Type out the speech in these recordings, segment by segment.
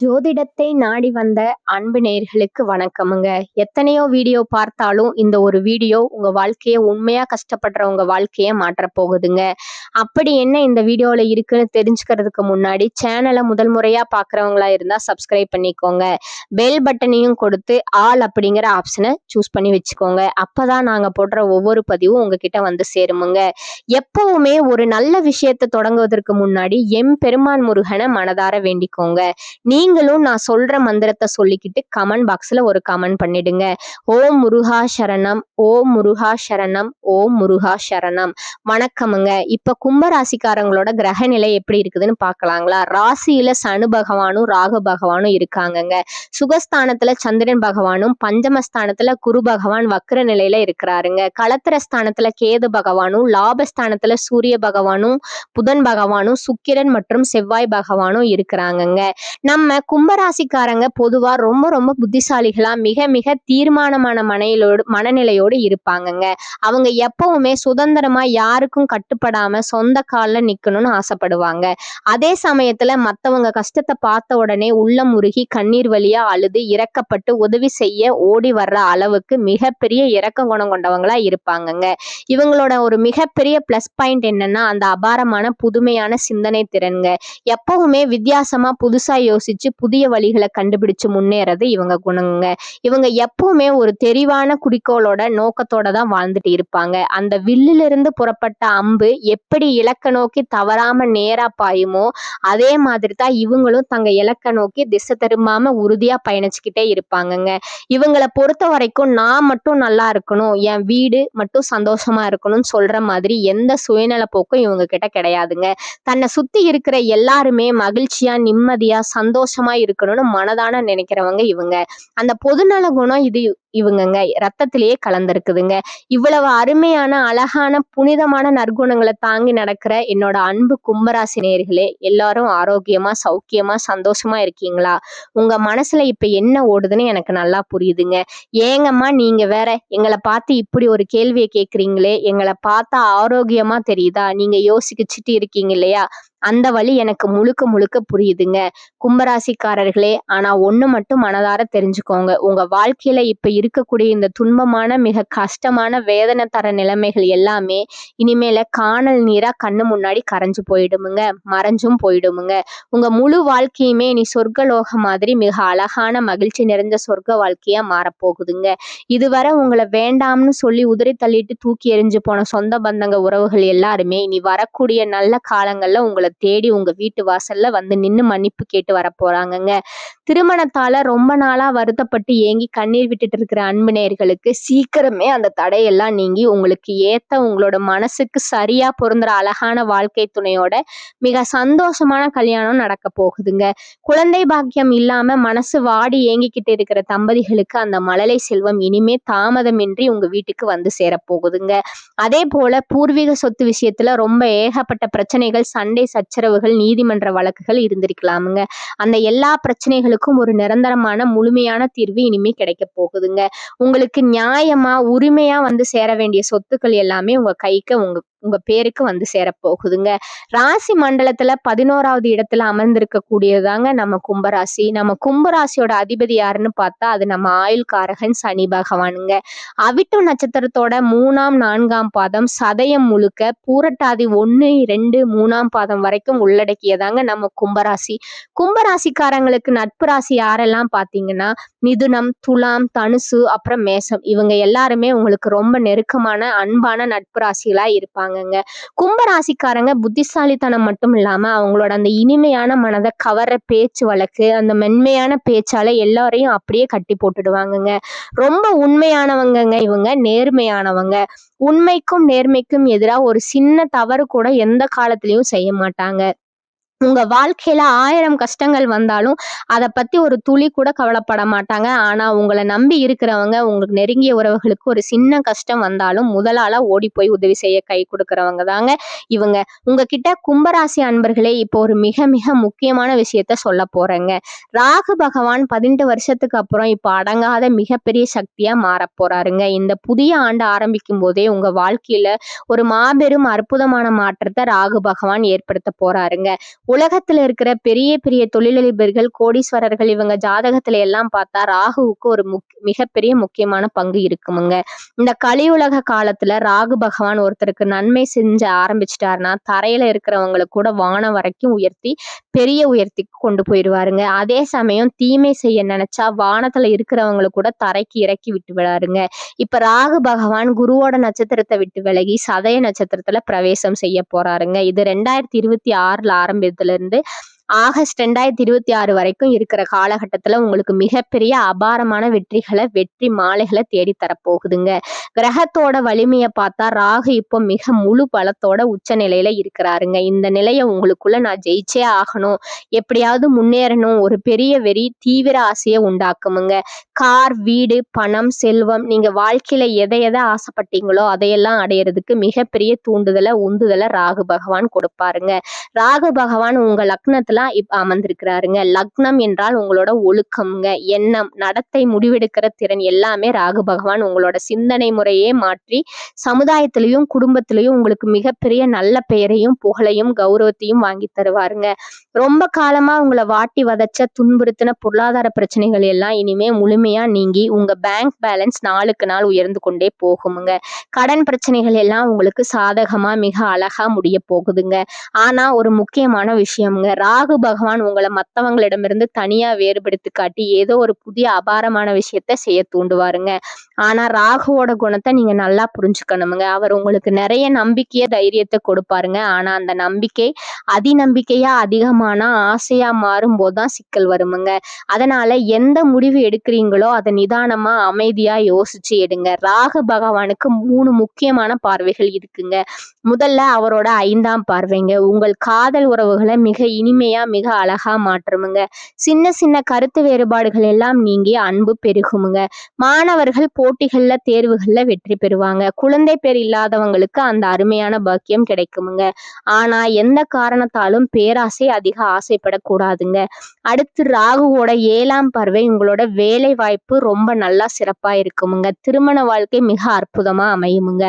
ஜோதிடத்தை நாடி வந்த அன்பு நேயர்களுக்கு வணக்கமுங்க. எத்தனையோ வீடியோ பார்த்தாலும் இந்த ஒரு வீடியோ உங்க வாழ்க்கைய உண்மையா கஷ்டப்படுறவங்க வாழ்க்கைய மாற்றப் போகுதுங்க. அப்படி என்ன இந்த வீடியோல இருக்குன்னு தெரிஞ்சுக்கிறதுக்கு முன்னாடி சேனலை முதல் முறையா பார்க்குறவங்களா இருந்தா சப்ஸ்கிரைப் பண்ணிக்கோங்க. பெல் பட்டனையும் கொடுத்து ஆல் அப்படிங்கிற ஆப்ஷனை சூஸ் பண்ணி வச்சுக்கோங்க. அப்பதான் நாங்க போடுற ஒவ்வொரு பதிவும் உங்ககிட்ட வந்து சேருமுங்க. எப்பவுமே ஒரு நல்ல விஷயத்தை தொடங்குவதற்கு முன்னாடி எம்பெருமான் முருகனை மனதார வேண்டிக்கோங்க. நீங்களும் நான் சொல்ற மந்திரத்தை சொல்லிக்கிட்டு கமெண்ட் பாக்ஸ்ல ஒரு கமெண்ட் பண்ணிடுங்க. ஓம் முருகா சரணம், ஓம் முருகா சரணம், ஓம் முருகா சரணம். வணக்கமுங்க. இப்ப கும்பராசிக்காரங்களோட கிரக நிலை எப்படி இருக்குதுன்னு பார்க்கலாங்களா? ராசியில சனி பகவானும் ராகு பகவானும் இருக்காங்கங்க. சுகஸ்தானத்துல சந்திரன் பகவானும், பஞ்சமஸ்தானத்துல குரு பகவான் வக்ர நிலையில இருக்கிறாருங்க. களத்திரஸ்தானத்துல கேது பகவானும், லாபஸ்தானத்துல சூரிய பகவானும், புதன் பகவானும், சுக்கிரன் மற்றும் செவ்வாய் பகவானும் இருக்கிறாங்கங்க. நம்ம கும்பராசிக்காரங்க பொதுவா ரொம்ப ரொம்ப புத்திசாலிகளா மிக மிக தீர்மானமான மனநிலையோடு இருப்பாங்கங்க. அவங்க எப்பவுமே சுதந்திரமா யாருக்கும் கட்டுப்படாம சொந்த கால்ல நிக்கணும்னு ஆசைப்படுவாங்க. அதே சமயத்துல மத்தவங்க கஷ்டத்தை பார்த்த உடனே உள்ளம் உருகி கண்ணீர் வழியா அழுது இரக்கப்பட்டு உதவி செய்ய ஓடி வர்ற அளவுக்கு மிகப்பெரிய இரக்க குணம் கொண்டவங்களா இருப்பாங்கங்க. இவங்களோட ஒரு மிகப்பெரிய பிளஸ் பாயிண்ட் என்னன்னா அந்த அபாரமான புதுமையான சிந்தனை திறன்க. எப்பவுமே வித்தியாசமா புதுசா யோசிச்சு புதிய வழிகளை கண்டுபிடிச்சு முன்னேறது இவங்க குணங்க. இவங்க எப்பவுமே ஒரு தெரிவான குறிக்கோளோட நோக்கத்தோட தான் வாழ்ந்துட்டு இருப்பாங்க. அந்த வில்லிலிருந்து புறப்பட்ட அம்பு எப்படி இலக்க நோக்கி தவறாம நேரா பாயுமோ அதே மாதிரி தான் இவங்களும் தங்க இலக்க நோக்கி திசை திரும்பாம உறுதியா பயணிச்சுக்கிட்டே இருப்பாங்கங்க. இவங்களை பொறுத்த வரைக்கும் நான் மட்டும் நல்லா இருக்கணும், என் வீடு மட்டும் சந்தோஷமா இருக்கணும்னு சொல்ற மாதிரி எந்த சுயநல போக்கும் இவங்க கிட்ட கிடையாதுங்க. தன்னை சுத்தி இருக்கிற எல்லாருமே மகிழ்ச்சியா நிம்மதியா சந்தோஷமா இருக்கணும்னு மனதான நினைக்கிறவங்க இவங்க. அந்த பொதுநல குணம் இவங்கங்க ரத்தத்திலேயே கலந்திருக்குதுங்க. இவ்வளவு அருமையான அழகான புனிதமான நற்குணங்களை தாங்கி நடக்கிற என்னோட அன்பு கும்பராசி நேயர்களே, எல்லாரும் ஆரோக்கியமா சௌக்கியமா சந்தோஷமா இருக்கீங்களா? உங்க மனசுல இப்ப என்ன ஓடுதுன்னு எனக்கு நல்லா புரியுதுங்க. ஏங்கம்மா நீங்க வேற எங்களை பார்த்து இப்படி ஒரு கேள்வியை கேட்குறீங்களே, எங்களை பார்த்தா ஆரோக்கியமா தெரியுதா? நீங்க யோசிச்சுட்டு இருக்கீங்க இல்லையா? அந்த வழி எனக்கு முழுக்க முழுக்க புரியுதுங்க கும்பராசிக்காரர்களே. ஆனா ஒண்ணு மட்டும் மனதார தெரிஞ்சுக்கோங்க. உங்க வாழ்க்கையில இப்ப இருக்கக்கூடிய இந்த துன்பமான மிக கஷ்டமான வேதனை தர நிலைமைகள் எல்லாமே இனிமேல காணல் நீரா கண்ணு முன்னாடி கரைஞ்சு போயிடுமுங்க, மறைஞ்சும் போயிடுமுங்க. உங்க முழு வாழ்க்கையுமே இனி சொர்க்கலோக மாதிரி மிக அழகான மகிழ்ச்சி நிறைஞ்ச சொர்க்க வாழ்க்கையா மாறப்போகுதுங்க. இதுவரை உங்களை வேண்டாம்னு சொல்லி உதறி தள்ளிட்டு தூக்கி எறிஞ்சு போன சொந்த பந்தங்க உறவுகள் எல்லாருமே இனி வரக்கூடிய நல்ல காலங்கள்ல உங்களை தேடி உங்க வீட்டு வாசல்ல வந்து நின்னு மன்னிப்பு கேட்டு வர போறாங்கங்க. திருமணத்தால ரொம்ப நாளா வருத்தப்பட்டு ஏங்கி கண்ணீர் விட்டுட்டு இருக்கிற அன்பு நேயர்களுக்கு சீக்கிரமே அந்த தடையெல்லாம் நீங்கி உங்களுக்கு ஏத்த உங்களோட மனசுக்கு சரியா பொருந்துற அழகான வாழ்க்கை துணையோட மிக சந்தோஷமான கல்யாணம் நடக்க போகுதுங்க. குழந்தை பாக்கியம் இல்லாம மனசு வாடி ஏங்கிக்கிட்டு இருக்கிற தம்பதிகளுக்கு அந்த மழலை செல்வம் இனிமே தாமதமின்றி உங்க வீட்டுக்கு வந்து சேரப்போகுதுங்க. அதே போல பூர்வீக சொத்து விஷயத்துல ரொம்ப ஏகப்பட்ட பிரச்சனைகள், சண்டை சச்சரவுகள், நீதிமன்ற வழக்குகள் இருந்திருக்கலாமுங்க. அந்த எல்லா பிரச்சனைகளுக்கும் ஒரு நிரந்தரமான முழுமையான தீர்வு இனிமே கிடைக்க போகுதுங்க. உங்களுக்கு நியாயமா உரிமையா வந்து சேர வேண்டிய சொத்துக்கள் எல்லாமே உங்க கைக்கு உங்க பேருக்கு வந்து சேரப்போகுதுங்க. ராசி மண்டலத்துல 11வது இடத்துல அமர்ந்திருக்க கூடியதாங்க நம்ம கும்பராசி. நம்ம கும்பராசியோட அதிபதி யாருன்னு பார்த்தா அது நம்ம ஆயுள்காரகன் சனி பகவானுங்க. அவிட்டம் நட்சத்திரத்தோட 3ஆம் 4ஆம் பாதம் சதயம் முழுக்க பூரட்டாதி 1, 2, 3ஆம் பாதம் வரைக்கும் உள்ளடக்கியதாங்க நம்ம கும்பராசி. கும்பராசிக்காரங்களுக்கு நட்பு ராசி யாரெல்லாம் பார்த்தீங்கன்னா மிதுனம், துலாம், தனுசு, அப்புறம் மேசம். இவங்க எல்லாருமே உங்களுக்கு ரொம்ப நெருக்கமான அன்பான நட்பு ராசிகளா இருப்பாங்கங்க. கும்பராசிக்காரங்க புத்திசாலித்தனம் மட்டும் இல்லாம அவங்களோட அந்த இனிமையான மனதை கவர்ற பேச்சு வழக்கு, அந்த மென்மையான பேச்சால எல்லாரையும் அப்படியே கட்டி போட்டுடுவாங்கங்க. ரொம்ப உண்மையானவங்கங்க இவங்க, நேர்மையானவங்க. உண்மைக்கும் நேர்மைக்கும் எதிராக ஒரு சின்ன தவறு கூட எந்த காலத்திலயும் செய்ய மாட்டாங்க. உங்க வாழ்க்கையில 1000 கஷ்டங்கள் வந்தாலும் அதை பத்தி ஒரு துளி கூட கவலைப்பட மாட்டாங்க. ஆனா உங்களை நம்பி இருக்கிறவங்க, உங்களுக்கு நெருங்கிய உறவுகளுக்கு ஒரு சின்ன கஷ்டம் வந்தாலும் முதலாளா ஓடி போய் உதவி செய்ய கை கொடுக்கறவங்க தாங்க இவங்க. உங்ககிட்ட கும்பராசி அன்பர்களே இப்போ ஒரு மிக மிக முக்கியமான விஷயத்த சொல்ல போறேங்க. ராகு பகவான் 18 வருஷத்துக்கு அப்புறம் இப்போ அடங்காத மிகப்பெரிய சக்தியா மாற போறாருங்க. இந்த புதிய ஆண்டு ஆரம்பிக்கும் போதே உங்க வாழ்க்கையில ஒரு மாபெரும் அற்புதமான மாற்றத்தை ராகு பகவான் ஏற்படுத்த போறாருங்க. உலகத்துல இருக்கிற பெரிய பெரிய தொழிலதிபர்கள், கோடீஸ்வரர்கள் இவங்க ஜாதகத்துல எல்லாம் பார்த்தா ராகுவுக்கு ஒரு மிகப்பெரிய முக்கியமான பங்கு இருக்குமுங்க. இந்த கலியுலக காலத்துல ராகு பகவான் ஒருத்தருக்கு நன்மை செஞ்ச ஆரம்பிச்சிட்டாருன்னா தரையில இருக்கிறவங்களுக்கு கூட வானம் வரைக்கும் உயர்த்தி கொண்டு போயிடுவாருங்க. அதே சமயம் தீமை செய்ய நினைச்சா வானத்துல இருக்கிறவங்களை கூட தரைக்கு இறக்கி விட்டு விடாருங்க. இப்ப ராகு பகவான் குருவோட நட்சத்திரத்தை விட்டு விலகி சதய நட்சத்திரத்துல பிரவேசம் செய்ய போறாருங்க. இது 2026 ஆரம்பத்துல இருந்து ஆகஸ்ட் 2026 வரைக்கும் இருக்கிற காலகட்டத்துல உங்களுக்கு மிகப்பெரிய அபாரமான வெற்றி மாலைகளை தேடி தரப்போகுதுங்க. கிரகத்தோட வலிமையை பார்த்தா ராகு இப்போ மிக முழு பலத்தோட உச்ச நிலையில இருக்கிறாருங்க. இந்த நிலையை உங்களுக்குள்ள நான் ஜெயிச்சே ஆகணும், எப்படியாவது முன்னேறணும், ஒரு பெரிய தீவிர ஆசையை உண்டாக்குமுங்க. கார், வீடு, பணம், செல்வம், நீங்க வாழ்க்கையில எதை ஆசைப்பட்டீங்களோ அதையெல்லாம் அடையிறதுக்கு மிகப்பெரிய உந்துதலை ராகு பகவான் கொடுப்பாருங்க. ராகு பகவான் உங்க லக்னத்துல இப்ப அமர்ந்திருக்கிறாருங்க. லக்னம் என்றால் உங்களோட ஒழுக்கம்ங்க, எண்ணம், நடத்தை, முடிவெடுக்கிற திறன் எல்லாமே ராகு பகவான் உங்களோட சிந்தனை முறையே மாற்றி சமுதாயத்திலையும் குடும்பத்திலையும் உங்களுக்கு மிகப்பெரிய நல்ல பெயரையும் புகழையும் கௌரவத்தையும் வாங்கி தருவாருங்க. ரொம்ப காலமா உங்களை வாட்டி வதச்ச துன்புறுத்தின பொருளாதார பிரச்சனைகள் எல்லாம் இனிமே முழுமையா நீங்கி உங்க பேங்க் பேலன்ஸ் நாளுக்கு நாள் உயர்ந்து கொண்டே போகுமுங்க. கடன் பிரச்சனைகள் எல்லாம் உங்களுக்கு சாதகமா மிக அழகா முடிய போகுதுங்க. ஆனா ஒரு முக்கியமான விஷயம்ங்க, ராகு பகவான் உங்களை மத்தவங்களிடமிருந்து தனியா வேறுபடுத்தி காட்டி ஏதோ ஒரு புதிய அபாரமான விஷயத்த செய்ய தூண்டுவாருங்க. ஆனா ராகுவோட குணத்தை நீங்க நல்லா புரிஞ்சுக்கணுமுங்க. அவர் உங்களுக்கு நிறைய நம்பிக்கைய தைரியத்தை கொடுப்பாருங்க. ஆனா அந்த நம்பிக்கை அதிநம்பிக்கையா அதிகமான ஆசையா மாறும் போதுதான் சிக்கல் வருமுங்க. அதனால எந்த முடிவு எடுக்கிறீங்களோ அதை நிதானமா அமைதியா யோசிச்சு எடுங்க. ராகு பகவானுக்கு 3 முக்கியமான பார்வைகள் இருக்குங்க. முதல்ல அவரோட 5ஆம் பார்வைங்க, உங்கள் காதல் உறவுகளை மிக இனிமையா மிக அழகா மாற்றுமுங்க. சின்ன சின்ன கருத்து வேறுபாடுகள் எல்லாம் நீங்கி அன்பு பெருகுமுங்க. மாணவர்கள் போட்டிகள்ல தேர்வுகள்ல வெற்றி பெறுவாங்க. குழந்தை பேர் இல்லாதவங்களுக்கு அந்த அருமையான பாக்கியம் கிடைக்குமுங்க. ஆனா எந்த காரணத்தாலும் பேராசை அதிக ஆசைப்படக்கூடாதுங்க. அடுத்து ராகுவோட 7ஆம் பார்வை, உங்களோட வேலை வாய்ப்பு ரொம்ப நல்லா சிறப்பா இருக்குமுங்க. திருமண வாழ்க்கை மிக அற்புதமா அமையுமுங்க.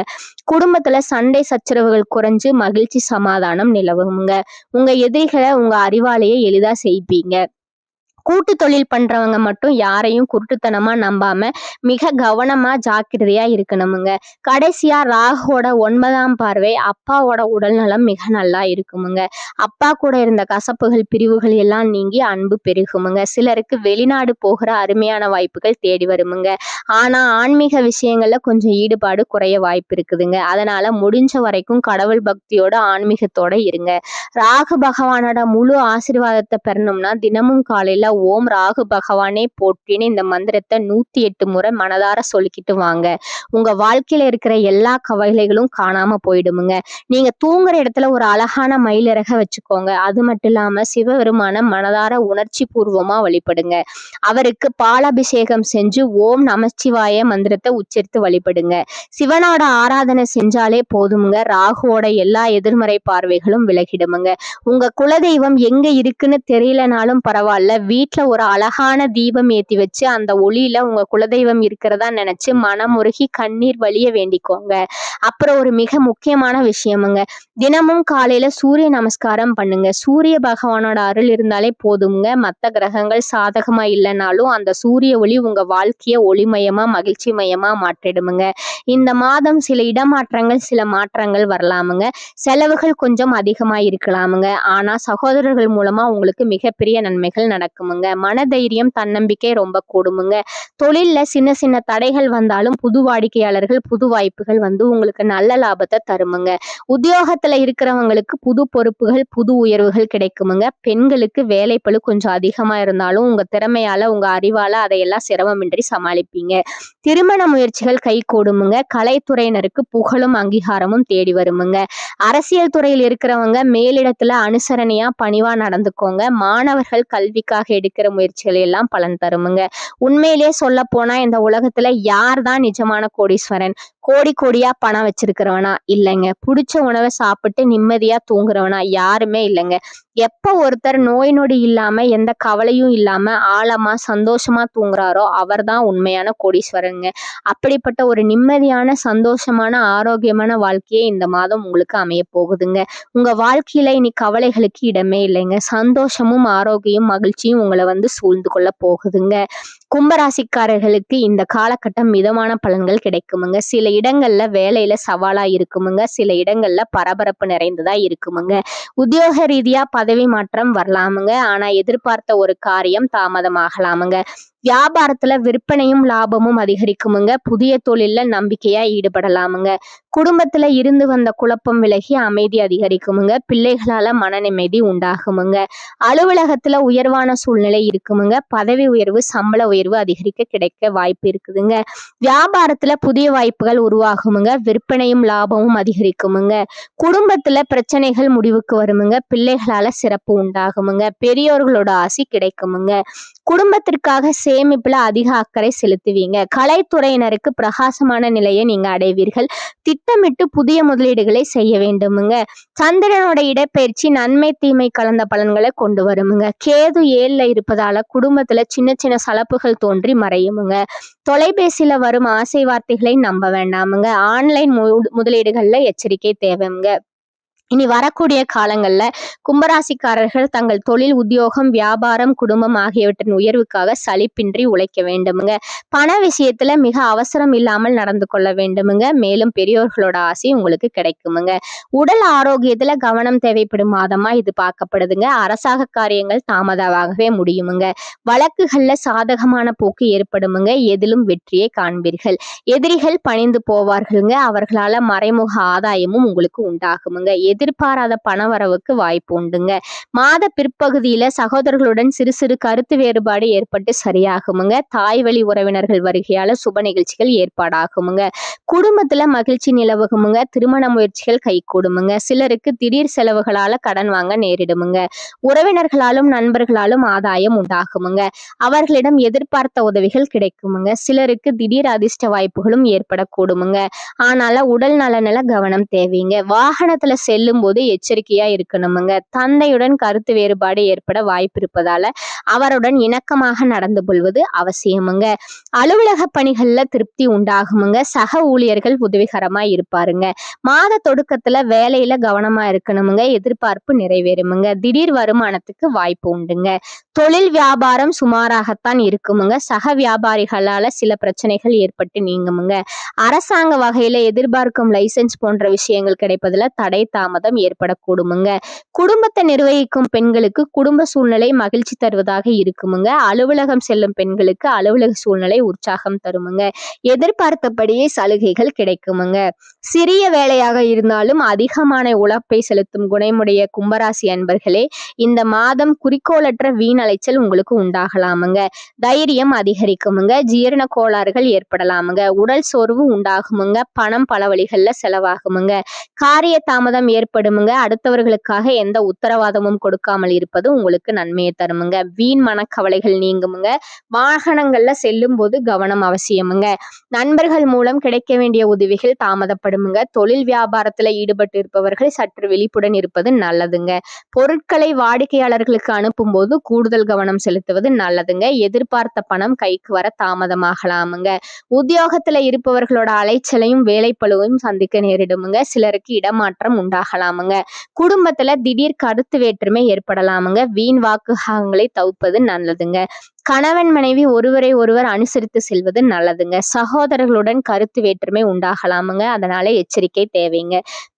குடும்பத்துல சண்டை சச்சரவுகள் குறைஞ்சு மகிழ்ச்சி சமாதானம் நிலவுங்க. உங்க எதிரிகளை உங்க அறிவாலேயே எளிதா செய்வீங்க. கூட்டு தொழில் பண்றவங்க மட்டும் யாரையும் குருட்டுத்தனமா நம்பாம மிக கவனமா ஜாக்கிரதையா இருக்கணுமுங்க. கடைசியா ராகுவோட 9ஆம் பார்வை, அப்பாவோட உடல்நலம் மிக நல்லா இருக்குமுங்க. அப்பா கூட இருந்த கசப்புகள் பிரிவுகள் எல்லாம் நீங்கி அன்பு பெருகுமுங்க. சிலருக்கு வெளிநாடு போகிற அருமையான வாய்ப்புகள் தேடி வருமுங்க. ஆனா ஆன்மீக விஷயங்கள்ல கொஞ்சம் ஈடுபாடு குறைய வாய்ப்பு இருக்குதுங்க. அதனால முடிஞ்ச வரைக்கும் கடவுள் பக்தியோட ஆன்மீகத்தோட இருங்க. ராகு பகவானோட முழு ஆசீர்வாதத்தை பெறணும்னா தினமும் காலையில ஓம் ராகு பகவானே போற்றின்னு இந்த மந்திரத்தை 108 முறை மனதார சொல்லிக்கிட்டு வாங்க. உங்க வாழ்க்கையில இருக்கிற எல்லா கவலைகளும் காணாம போயிடுமுங்க. நீங்க தூங்குற இடத்துல ஒரு அழகான மயிலிறக வச்சுக்கோங்க. அது மட்டும் இல்லாம சிவபெருமான மனதார உணர்ச்சி பூர்வமா வழிபடுங்க. அவருக்கு பாலாபிஷேகம் செஞ்சு ஓம் நமச்சிவாய மந்திரத்தை உச்சரித்து வழிபடுங்க. சிவனோட ஆராதனை செஞ்சாலே போதுமுங்க. ராகுவோட எல்லா எதிர்மறை பார்வைகளும் விலகிடுமுங்க. உங்க குலதெய்வம் எங்க இருக்குன்னு தெரியலனாலும் பரவாயில்ல, வீட்டுல ஒரு அழகான தீபம் ஏத்தி வச்சு அந்த ஒளியில உங்க குலதெய்வம் இருக்கிறதா நினைச்சு மனமுருகி கண்ணீர் வலிய வேண்டிக்கோங்க. அப்புறம் ஒரு மிக முக்கியமான விஷயமுங்க, தினமும் காலையில சூரிய நமஸ்காரம் பண்ணுங்க. சூரிய பகவானோட அருள் இருந்தாலே போதுங்க. மற்ற கிரகங்கள் சாதகமா இல்லைனாலும் அந்த சூரிய ஒளி உங்க வாழ்க்கைய ஒளிமயமா மகிழ்ச்சி மயமா மாற்றிடுமுங்க. இந்த மாதம் சில இடமாற்றங்கள் சில மாற்றங்கள் வரலாமுங்க. செலவுகள் கொஞ்சம் அதிகமா இருக்கலாமுங்க. ஆனா சகோதரர்கள் மூலமா உங்களுக்கு மிகப்பெரிய நன்மைகள் நடக்குமுங்க. மனதைரியம் தன்னம்பிக்கை ரொம்ப கூடுமுங்க. தொழில்ல சின்ன சின்ன தடைகள் வந்தாலும் புது வாடிக்கையாளர்கள் புது வாய்ப்புகள் வந்து உங்களுக்கு நல்ல லாபத்தை தருமுங்க. உத்தியோகத்துல இருக்கிறவங்களுக்கு புது பொறுப்புகள் புது உயர்வுகள் கிடைக்குமுங்க. பெண்களுக்கு வேலைப்பளு கொஞ்சம் அதிகமா இருந்தாலும் உங்க திறமையால உங்க அறிவால அதையெல்லாம் சிரமமின்றி சமாளிப்பீங்க. திருமண முயற்சிகள் கை கூடுமுங்க. கலைத்துறையினருக்கு புகழும் அங்கீகாரமும் தேடி வருமுங்க. அரசியல் துறையில் இருக்கிறவங்க மேலிடத்துல அனுசரணையா பணிவா நடந்துக்கோங்க. மாணவர்கள் கல்விக்காக எடுக்கிற முயற்சிகள் எல்லாம் பலன் தருமுங்க. உண்மையிலேயே சொல்ல போனா இந்த உலகத்துல யார் தான் நிஜமான கோடீஸ்வரன்? கோடியா பணம் வச்சிருக்கிறவனா? இல்லைங்க. பிடிச்ச உணவை சாப்பிட்டு நிம்மதியா தூங்குறவனா? யாருமே இல்லைங்க. எப்ப ஒருத்தர் நோய் நொடி இல்லாம எந்த கவலையும் இல்லாம ஆழமா சந்தோஷமா தூங்குறாரோ அவர்தான் உண்மையான கோடீஸ்வரங்க. அப்படிப்பட்ட ஒரு நிம்மதியான சந்தோஷமான ஆரோக்கியமான வாழ்க்கையே இந்த மாதம் உங்களுக்கு அமைய போகுதுங்க. உங்க வாழ்க்கையில இனி கவலைகளுக்கு இடமே இல்லைங்க. சந்தோஷமும் ஆரோக்கியம் மகிழ்ச்சியும் உங்களை சூழ்ந்து கொள்ள போகுதுங்க. கும்பராசிக்காரர்களுக்கு இந்த காலகட்டம் மிதமான பலன்கள் கிடைக்குமுங்க. சில இடங்கள்ல வேலையில சவாலா இருக்குமுங்க. சில இடங்கள்ல பரபரப்பு நிறைந்ததா இருக்குமுங்க. உத்தியோக ரீதியா பதவி மாற்றம் வரலாமுங்க. ஆனா எதிர்பார்த்த ஒரு காரியம் தாமதமாகலாமுங்க. வியாபாரத்துல விற்பனையும் லாபமும் அதிகரிக்குமுங்க. புதிய தொழில்ல நம்பிக்கையா ஈடுபடலாமுங்க. குடும்பத்துல இருந்து வந்த குழப்பம் விலகி அமைதி அதிகரிக்குமுங்க. பிள்ளைகளால மன நிம்மதி உண்டாகுமுங்க. அலுவலகத்துல உயர்வான சூழ்நிலை இருக்குமுங்க. பதவி உயர்வு சம்பள உயர்வு அதிகரிக்க கிடைக்க வாய்ப்பு இருக்குதுங்க. வியாபாரத்துல புதிய வாய்ப்புகள் உருவாகுமுங்க. விற்பனையும் லாபமும் அதிகரிக்குமுங்க. குடும்பத்துல பிரச்சனைகள் முடிவுக்கு வருமுங்க. பிள்ளைகளால சிறப்பு உண்டாகுமுங்க. பெரியோர்களோட ஆசி கிடைக்குமுங்க. குடும்பத்திற்காக சேமிப்புல அதிக அக்கறை செலுத்துவீங்க. கலைத்துறையினருக்கு பிரகாசமான நிலையை நீங்க அடைவீர்கள். திட்டமிட்டு புதிய முதலீடுகளை செய்ய வேண்டுமுங்க. சந்திரனோட இடப்பெயர்ச்சி நன்மை தீமை கலந்த பலன்களை கொண்டு வருமுங்க. கேது 7ல இருப்பதால குடும்பத்துல சின்ன சின்ன சலப்புகள் தோன்றி மறையுமுங்க. தொலைபேசியில வரும் ஆசை வார்த்தைகளை நம்ப வேண்டாமுங்க. ஆன்லைன் முதலீடுகள்ல எச்சரிக்கை தேவைங்க. இனி வரக்கூடிய காலங்கள்ல கும்பராசிக்காரர்கள் தங்கள் தொழில் உத்தியோகம் வியாபாரம் குடும்பம் ஆகியவற்றின் உயர்வுக்காக சலிப்பின்றி உழைக்க வேண்டுமுங்க. பண விஷயத்துல மிக அவசரம் இல்லாமல் நடந்து கொள்ள வேண்டுமுங்க. மேலும் பெரியோர்களோட ஆசை உங்களுக்கு கிடைக்குமுங்க. உடல் ஆரோக்கியத்துல கவனம் தேவைப்படும் மாதமா இது பார்க்கப்படுதுங்க. அரசாங்க காரியங்கள் தாமதமாகவே முடியுமுங்க. வழக்குகள்ல சாதகமான போக்கு ஏற்படுமுங்க. எதிலும் வெற்றியை காண்பீர்கள். எதிரிகள் பணிந்து போவார்களுங்க. அவர்களால மறைமுக ஆதாயமும் உங்களுக்கு உண்டாகுமுங்க. எதிர்பாராத பணவரவுக்கு வாய்ப்பு உண்டுங்க. மாத பிற்பகுதியில சகோதரர்களுடன் சிறு சிறு கருத்து வேறுபாடு ஏற்பட்டு சரியாகுமுங்க. தாய் வழி உறவினர்கள் வருகையால சுப நிகழ்ச்சிகள் ஏற்பாடாகுமுங்க. குடும்பத்துல மகிழ்ச்சி நிலவுகுமுங்க. திருமண முயற்சிகள் கைகூடுமுங்க. சிலருக்கு திடீர் செலவுகளால கடன் வாங்க நேரிடுமுங்க. உறவினர்களாலும் நண்பர்களாலும் ஆதாயம் உண்டாகுமுங்க. அவர்களிடம் எதிர்பார்த்த உதவிகள் கிடைக்குமுங்க. சிலருக்கு திடீர் அதிர்ஷ்ட வாய்ப்புகளும் ஏற்படக்கூடுமுங்க. ஆனால உடல் நலனில கவனம் தேவைங்க. வாகனத்துல செல்லும் போது எச்சரிக்கையா இருக்கணுமுங்க. தந்தையுடன் கருத்து வேறுபாடு ஏற்பட வாய்ப்பு இருப்பதால அவருடன் இணக்கமாக நடந்து கொள்வது அவசியமுங்க. அலுவலக பணிகள்ல திருப்தி உண்டாகுமுங்க. சக ஊழியர்கள் உதவிகரமா இருப்பாருங்க. மாத தொடக்கத்துல வேலையில கவனமா இருக்கணுமுங்க. எதிர்பார்ப்பு நிறைவேறுமுங்க. திடீர் வருமானத்துக்கு வாய்ப்பு உண்டுங்க. தொழில் வியாபாரம் சுமாராகத்தான் இருக்குமுங்க. சக வியாபாரிகளால சில பிரச்சனைகள் ஏற்பட்டு நீங்குமுங்க. அரசாங்க வகையில எதிர்பார்க்கும் லைசன்ஸ் போன்ற விஷயங்கள் கிடைப்பதுல தடை தாமதம் ஏற்படக்கூடுமுங்க. குடும்பத்தை நிர்வகிக்கும் பெண்களுக்கு குடும்ப சூழ்நிலை மகிழ்ச்சி தருவதாக இருக்குமுங்க. அலுவலகம் செல்லும் பெண்களுக்கு அலுவலக சூழ்நிலை உற்சாகம் தருமுங்க. எதிர்பார்த்தபடியே சலுகைகள் கிடைக்குமுங்க. சிறிய வேலையாக இருந்தாலும் அதிகமான உழைப்பை செலுத்தும் குணமுடைய கும்பராசி அன்பர்களே, இந்த மாதம் குறிக்கோளற்ற வீண் அலைச்சல் உங்களுக்கு உண்டாகலாமுங்க. தைரியம் அதிகரிக்குமுங்க. ஜீரண கோளாறுகள் ஏற்படலாமுங்க. உடல் சோர்வு உண்டாகுமுங்க. பணம் பல வழிகள்ல செலவாகுமுங்க. காரிய தாமதம் ஏற்படுமுங்க. அடுத்தவர்களுக்காக எந்த உத்தரவாதமும் கொடுக்காமல் இருப்பது உங்களுக்கு நன்மையை தருமுங்க. வீண் மனக்கவலைகள் நீங்குமுங்க. வாகனங்கள்ல செல்லும் போது கவனம் அவசியமுங்க. நண்பர்கள் மூலம் கிடைக்க வேண்டிய உதவிகள் தாமதப்படுமுங்க. தொழில் வியாபாரத்துல ஈடுபட்டு இருப்பவர்கள் சற்று விழிப்புடன் இருப்பது நல்லதுங்க. பொருட்களை வாடிக்கையாளர்களுக்கு அனுப்பும் போது கூடுதல் கவனம் செலுத்துவது நல்லதுங்க. எதிர்பார்த்த பணம் கைக்கு வர தாமதமாகலாமுங்க. உத்தியோகத்துல இருப்பவர்களோட அலைச்சலையும் வேலைப்பளுவையும் சந்திக்க நேரிடுமுங்க. சிலருக்கு இடமாற்றம் உண்டாகலாமுங்க. குடும்பத்துல திடீர் கருத்து வேற்றுமை ஏற்படலாமுங்க. வீண் வாக்குகளை தவிர்ப்பது நல்லதுங்க. கணவன் மனைவி ஒருவரை ஒருவர் அனுசரித்து செல்வது நல்லதுங்க. சகோதரர்களுடன் கருத்து வேற்றுமை உண்டாகலாமுங்க. அதனால எச்சரிக்கை தேவைங்க.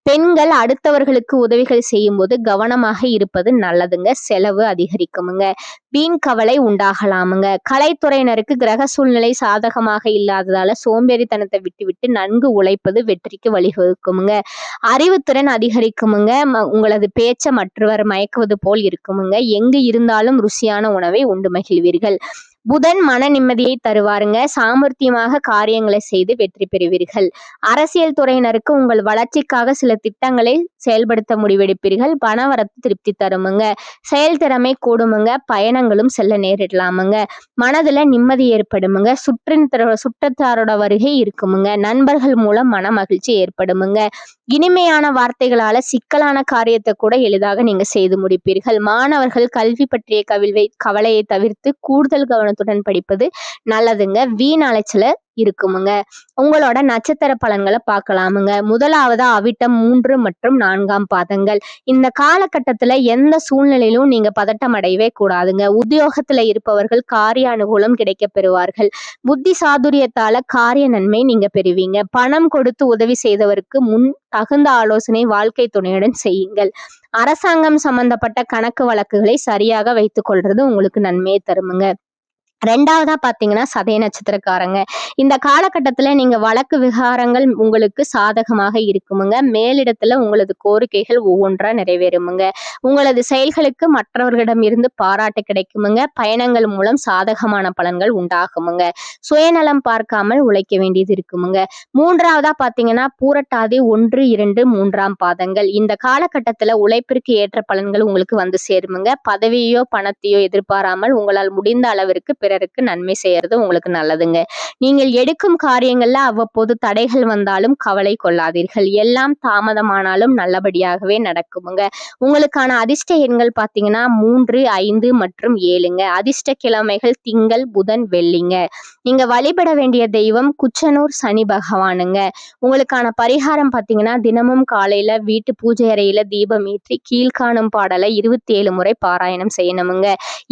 பெண்கள் அடுத்தவர்களுக்கு உதவிகள் செய்யும் போது கவனமாக இருப்பது நல்லதுங்க. செலவு அதிகரிக்குமுங்க. வீண் கவலை உண்டாகலாமுங்க. கலைத்துறையினருக்கு கிரக சூழ்நிலை சாதகமாக இல்லாததால சோம்பேறித்தனத்தை விட்டுவிட்டு நன்கு உழைப்பது வெற்றிக்கு வழிவகுக்குமுங்க. அறிவுத்திறன் அதிகரிக்குமுங்க. உங்களது பேச்ச மற்றவர் மயக்குவது போல் இருக்குமுங்க. எங்கு இருந்தாலும் ருசியான உணவை உண்டு மகிழ்வீர்கள். புதன் மன நிம்மதியை தருவாருங்க. சாமர்த்தியமாக காரியங்களை செய்து வெற்றி பெறுவீர்கள். அரசியல் துறையினருக்கு உங்கள் வளர்ச்சிக்காக சில திட்டங்களை செயல்படுத்த முடிவெடுப்பீர்கள். பணவரத்து திருப்தி தருமுங்க. செயல்திறமை கூடுமுங்க. பயணங்களும் செல்ல நேரிடலாமுங்க. மனதுல நிம்மதி ஏற்படுமுங்க. சுற்றத்தாரோட வருகை இருக்குமுங்க. நண்பர்கள் மூலம் மன மகிழ்ச்சி ஏற்படுமுங்க. இனிமையான வார்த்தைகளால சிக்கலான காரியத்தை கூட எளிதாக நீங்க செய்து முடிப்பீர்கள். மாணவர்கள் கல்வி பற்றிய கவலையை தவிர்த்து கூடுதல் கவனத்துடன் படிப்பது நல்லதுங்க. வீண் அலைச்சல இருக்குமுங்க. உங்களோட நட்சத்திர பலன்களை பார்க்கலாமுங்க. முதலாவதா அவிட்டம் 3 மற்றும் 4ஆம் பாதங்கள். இந்த காலகட்டத்துல எந்த சூழ்நிலையிலும் நீங்க பதட்டம் அடையவே கூடாதுங்க. உத்தியோகத்துல இருப்பவர்கள் காரிய அனுகூலம் கிடைக்க பெறுவார்கள். புத்தி சாதுரியத்தால காரிய நன்மை நீங்க பெறுவீங்க. பணம் கொடுத்து உதவி செய்தவருக்கு முன் தகுந்த ஆலோசனை வாழ்க்கை துணையுடன் செய்யுங்கள். அரசாங்கம் சம்பந்தப்பட்ட கணக்கு வழக்குகளை சரியாக வைத்துக் கொள்றது உங்களுக்கு நன்மையை தருமுங்க. ரெண்டாவதா பாத்தீங்கன்னா சதய நட்சத்திரக்காரங்க. இந்த காலகட்டத்துல நீங்க வழக்கு விகாரங்கள் உங்களுக்கு சாதகமாக இருக்குமுங்க. மேலிடத்துல உங்களது கோரிக்கைகள் ஒவ்வொன்றா நிறைவேறுமுங்க. உங்களது செயல்களுக்கு மற்றவர்களிடம் இருந்து பாராட்டு கிடைக்குமுங்க. பயணங்கள் மூலம் சாதகமான பலன்கள் உண்டாகுமுங்க. சுயநலம் பார்க்காமல் உழைக்க வேண்டியது இருக்குமுங்க. மூன்றாவதா பாத்தீங்கன்னா பூரட்டாதி 1, 2, 3ஆம் பாதங்கள். இந்த காலகட்டத்துல உழைப்பிற்கு ஏற்ற பலன்கள் உங்களுக்கு வந்து சேருமுங்க. பதவியோ பணத்தையோ எதிர்பாராமல் உங்களால் முடிந்த அளவிற்கு பிறருக்கு நன்மை செய்யறது உங்களுக்கு நல்லதுங்க. நீங்கள் எடுக்கும் காரியங்கள்ல அவ்வப்போது தடைகள் வந்தாலும் கவலை கொள்ளாதீர்கள். எல்லாம் தாமதமானாலும் நல்லபடியாகவே நடக்குமுங்க. உங்களுக்கான அதிர்ஷ்ட எண்கள் பாத்தீங்கன்னா 3, 5 மற்றும் 7ங்க. அதிர்ஷ்ட கிழமைகள் திங்கள், புதன், வெள்ளிங்க. நீங்க வழிபட வேண்டிய தெய்வம் குச்சனூர் சனி பகவானுங்க. உங்களுக்கான பரிகாரம் பாத்தீங்கன்னா தினமும் காலையில வீட்டு பூஜை அறையில தீபம் ஏற்றி கீழ்காணும் பாடலை 27 முறை பாராயணம் செய்யணுமுங்க.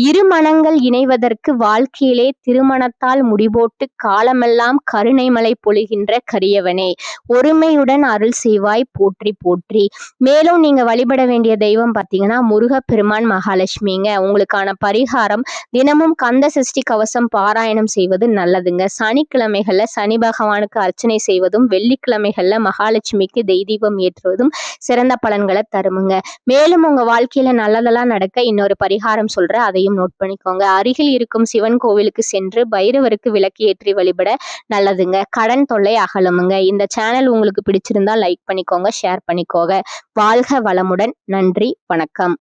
இரு மனங்கள் இணைவதற்கு வாழ்க்கையிலே திருமணத்தால் முடிபோட்டு காலமெல்லாம் கருணை மழை பொழிகின்ற கரியவனே, ஒருமையுடன் அருள் செய்வாய் போற்றி போற்றி. மேலும் நீங்க வழிபட வேண்டிய தெய்வம் பாத்தீங்கன்னா முருகப்பெருமான், மகாலட்சுமிங்க. உங்களுக்கான பரிகாரம் தினமும் கந்த சஷ்டி கவசம் பாராயணம் செய்வது நல்லதுங்க. சனிக்கிழமைகள்ல சனி பகவானுக்கு அர்ச்சனை செய்வதும் வெள்ளிக்கிழமைகள்ல மகாலட்சுமிக்கு தெய்வீபம் ஏற்றுவதும் சிறந்த பலன்களை தருமுங்க. மேலும் உங்க வாழ்க்கையில நல்லதெல்லாம் நடக்க இன்னொரு பரிகாரம் சொல்றேன், அதையும் நோட் பண்ணிக்கோங்க. அருகில் இருக்கும் சிவன் கோவிலுக்கு சென்று பைரவருக்கு விளக்கு ஏற்றி வழிபட நல்லதுங்க. கடன் தொல்லை அகலுமுங்க. இந்த சேனல் உங்களுக்கு பிடிச்சிருந்தா லைக் பண்ணிக்கோங்க, ஷேர் பண்ணிக்கோங்க. வாழ்க வளமுடன். நன்றி, வணக்கம்.